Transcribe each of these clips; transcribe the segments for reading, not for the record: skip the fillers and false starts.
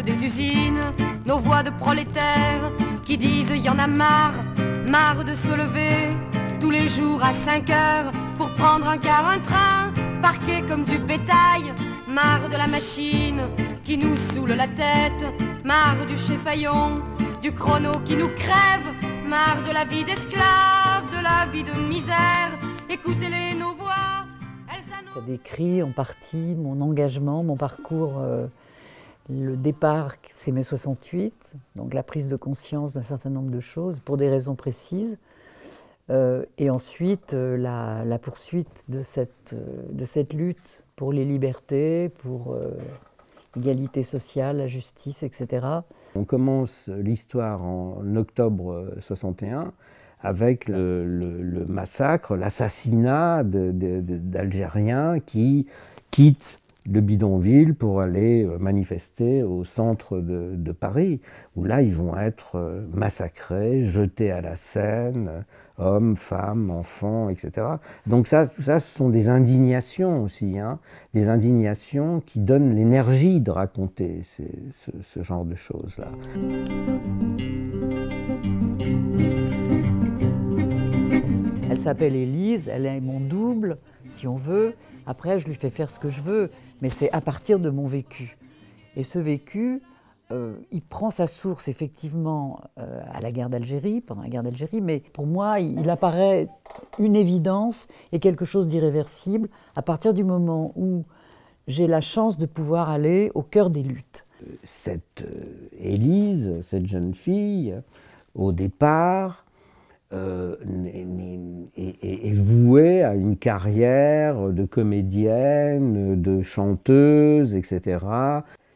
portes des usines, nos voix de prolétaires qui disent y en a marre, marre de se lever tous les jours à 5 heures pour prendre un car, un train, parqué comme du bétail, marre de la machine qui nous saoule la tête, marre du cheffaillon, du chrono qui nous crève, marre de la vie d'esclave, de la vie de misère. Écoutez-les, nos voix, elles annoncent... Ça décrit en partie mon engagement, mon parcours. Le départ, c'est mai 68, donc la prise de conscience d'un certain nombre de choses pour des raisons précises. Et ensuite, la poursuite de cette lutte pour les libertés, pour l'égalité sociale, la justice, etc. On commence l'histoire en octobre 61 avec le massacre, l'assassinat d'Algériens qui quittent le bidonville pour aller manifester au centre de Paris, où là ils vont être massacrés, jetés à la Seine, hommes, femmes, enfants, etc. Donc tout ça, ce sont des indignations aussi, hein, des indignations qui donnent l'énergie de raconter ce genre de choses-là. Elle s'appelle Élise, elle est mon double, si on veut. Après, je lui fais faire ce que je veux, mais c'est à partir de mon vécu. Et ce vécu, il prend sa source effectivement à la guerre d'Algérie, pendant la guerre d'Algérie, mais pour moi, il apparaît une évidence et quelque chose d'irréversible à partir du moment où j'ai la chance de pouvoir aller au cœur des luttes. Cette Élise, cette jeune fille, au départ, est vouée à une carrière de comédienne, de chanteuse, etc.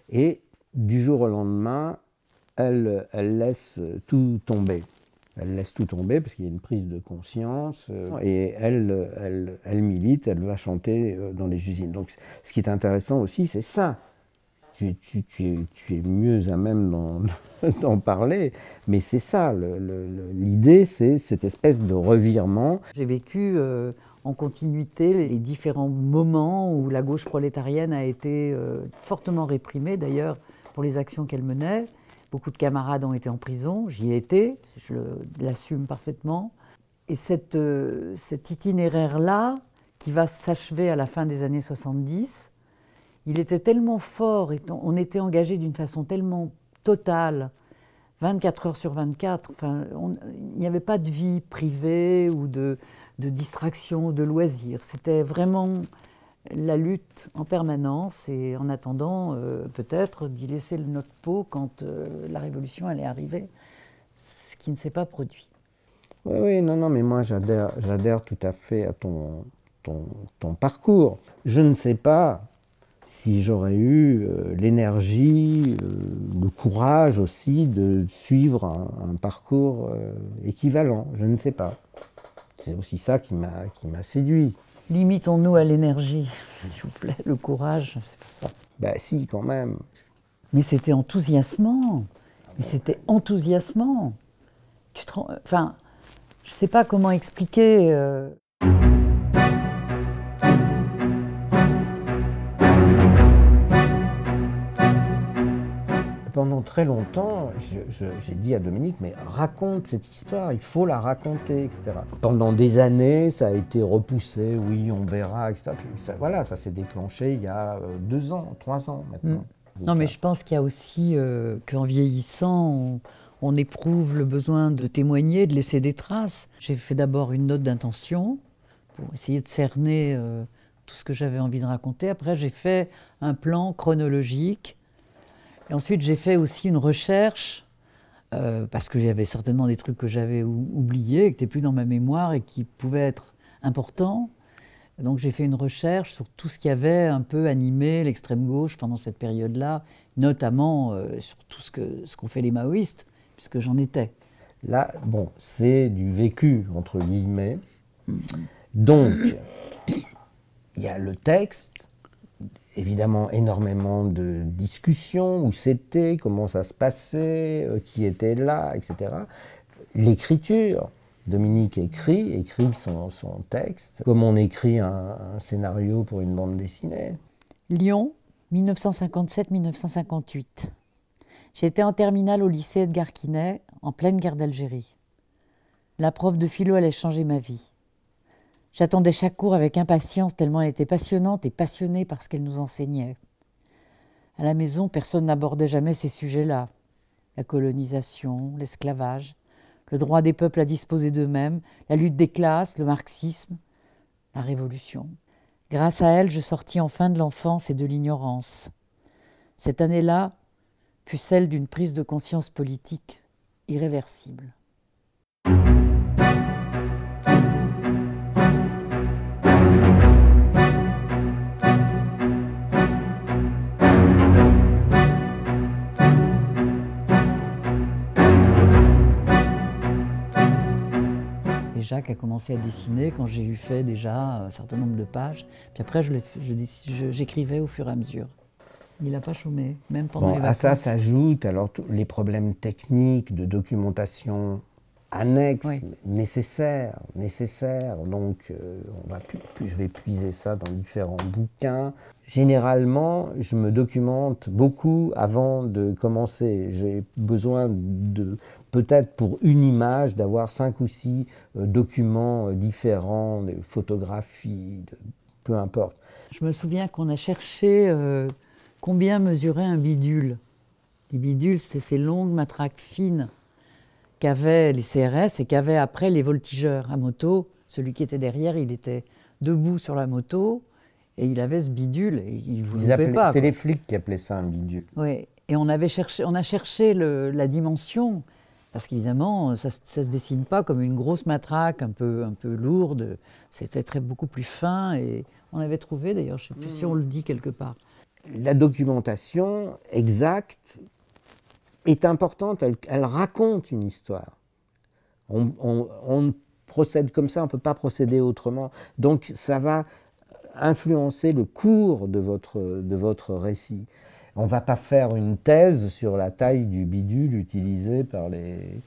Et du jour au lendemain, elle laisse tout tomber. Elle laisse tout tomber parce qu'il y a une prise de conscience et elle milite, elle va chanter dans les usines. Donc ce qui est intéressant aussi, c'est ça. Tu es mieux à même d'en parler, mais c'est ça, l'idée, c'est cette espèce de revirement. J'ai vécu en continuité les différents moments où la gauche prolétarienne a été fortement réprimée, d'ailleurs, pour les actions qu'elle menait. Beaucoup de camarades ont été en prison, j'y ai été, je l'assume parfaitement. Et cet itinéraire-là, qui va s'achever à la fin des années 70, il était tellement fort, et on était engagés d'une façon tellement totale, 24 heures sur 24, enfin, il n'y avait pas de vie privée ou de distraction, de loisirs. C'était vraiment la lutte en permanence et en attendant peut-être d'y laisser notre peau quand la révolution allait arriver, ce qui ne s'est pas produit. Oui, non, mais moi j'adhère tout à fait à ton parcours. Je ne sais pas si j'aurais eu l'énergie, le courage aussi de suivre un parcours équivalent, je ne sais pas. C'est aussi ça qui m'a séduit. Limitons-nous à l'énergie, s'il vous plaît, le courage, c'est pas ça. Ben si, quand même. Mais c'était enthousiasmant, mais c'était enthousiasmant. Enfin, je ne sais pas comment expliquer. Pendant très longtemps, j'ai dit à Dominique, mais raconte cette histoire, il faut la raconter, etc. Pendant des années, ça a été repoussé, oui, on verra, etc. Puis ça s'est déclenché il y a 2 ans, 3 ans maintenant. Non, mais je pense qu'il y a aussi qu'en vieillissant, on éprouve le besoin de témoigner, de laisser des traces. J'ai fait d'abord une note d'intention pour essayer de cerner tout ce que j'avais envie de raconter. Après, j'ai fait un plan chronologique. Et ensuite, j'ai fait aussi une recherche, parce que j'avais certainement des trucs que j'avais oubliés, qui n'étaient plus dans ma mémoire et qui pouvaient être importants. Donc j'ai fait une recherche sur tout ce qui avait un peu animé l'extrême gauche pendant cette période-là, notamment sur tout ce qu'ont fait les maoïstes, puisque j'en étais. Là, bon, c'est du vécu, entre guillemets. Donc, il y a le texte, évidemment énormément de discussions, où c'était, comment ça se passait, qui était là, etc. L'écriture, Dominique écrit son texte, comme on écrit un scénario pour une bande dessinée. Lyon, 1957-1958. J'étais en terminale au lycée Edgar Quinet, en pleine guerre d'Algérie. La prof de philo allait changer ma vie. J'attendais chaque cours avec impatience tellement elle était passionnante et passionnée par ce qu'elle nous enseignait. À la maison, personne n'abordait jamais ces sujets-là. La colonisation, l'esclavage, le droit des peuples à disposer d'eux-mêmes, la lutte des classes, le marxisme, la révolution. Grâce à elle, je sortis enfin de l'enfance et de l'ignorance. Cette année-là fut celle d'une prise de conscience politique irréversible. Et Jacques a commencé à dessiner quand j'ai eu fait déjà un certain nombre de pages. Puis après, j'écrivais au fur et à mesure. Il n'a pas chômé, même pendant les vacances. À ça s'ajoutent alors les problèmes techniques de documentation annexes, oui. nécessaires. Donc, je vais puiser ça dans différents bouquins. Généralement, je me documente beaucoup avant de commencer. J'ai besoin peut-être pour une image, d'avoir 5 ou 6 documents différents, des photographies, peu importe. Je me souviens qu'on a cherché combien mesurait un bidule. Les bidules, c'était ces longues matraques fines qu'avaient les CRS et qu'avaient après les voltigeurs à moto. Celui qui était derrière, il était debout sur la moto et il avait ce bidule et il ne vous loupait pas. C'est les flics qui appelaient ça un bidule. Oui, et on a cherché la dimension. Parce qu'évidemment, ça ne se dessine pas comme une grosse matraque un peu lourde. C'était beaucoup plus fin. Et on avait trouvé, d'ailleurs, je ne sais plus si on le dit quelque part. La documentation exacte est importante. Elle raconte une histoire. On procède comme ça, on ne peut pas procéder autrement. Donc ça va influencer le cours de votre récit. On ne va pas faire une thèse sur la taille du bidule utilisé par les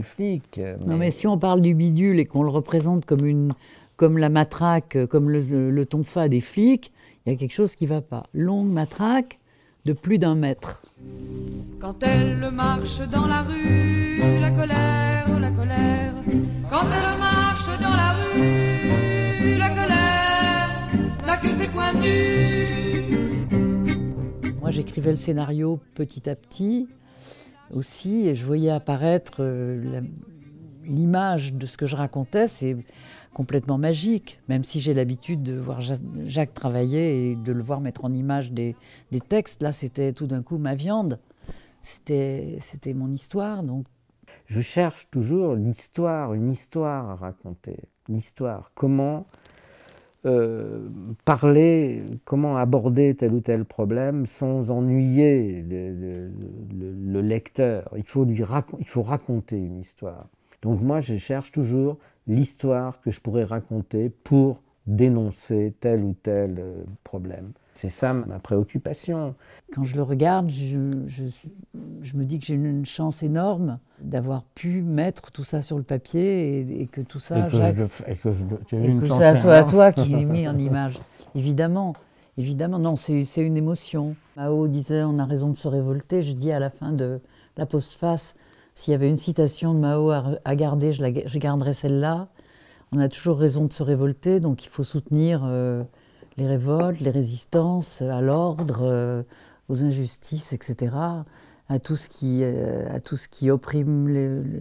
flics. Non, mais si on parle du bidule et qu'on le représente comme la matraque, comme le tonfa des flics, il y a quelque chose qui ne va pas. Longue matraque de plus d'1 mètre. Quand elle marche dans la rue, la colère, la colère. Quand elle marche dans la rue, la colère, n'a que ses poings nus. Moi, j'écrivais le scénario petit à petit aussi, et je voyais apparaître l'image de ce que je racontais. C'est complètement magique, même si j'ai l'habitude de voir Jacques travailler et de le voir mettre en image des textes. Là, c'était tout d'un coup ma viande. C'était mon histoire. Donc. Je cherche toujours l'histoire, une histoire à raconter. L'histoire, comment parler, comment aborder tel ou tel problème sans ennuyer le lecteur. Il faut raconter une histoire. Donc moi, je cherche toujours l'histoire que je pourrais raconter pour dénoncer tel ou tel problème. C'est ça ma préoccupation. Quand je le regarde, je me dis que j'ai une chance énorme d'avoir pu mettre tout ça sur le papier et que tout ça, et que ça soit toi qui l'ai mis en image. Évidemment, non, c'est une émotion. Mao disait « on a raison de se révolter ». Je dis à la fin de la postface, s'il y avait une citation de Mao à garder, je garderais celle-là. On a toujours raison de se révolter, donc il faut soutenir les révoltes, les résistances à l'ordre, aux injustices, etc., à tout ce qui opprime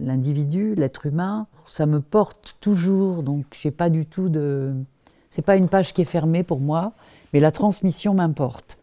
l'individu, l'être humain. Ça me porte toujours, donc j'ai pas du tout de... C'est pas une page qui est fermée pour moi, mais la transmission m'importe.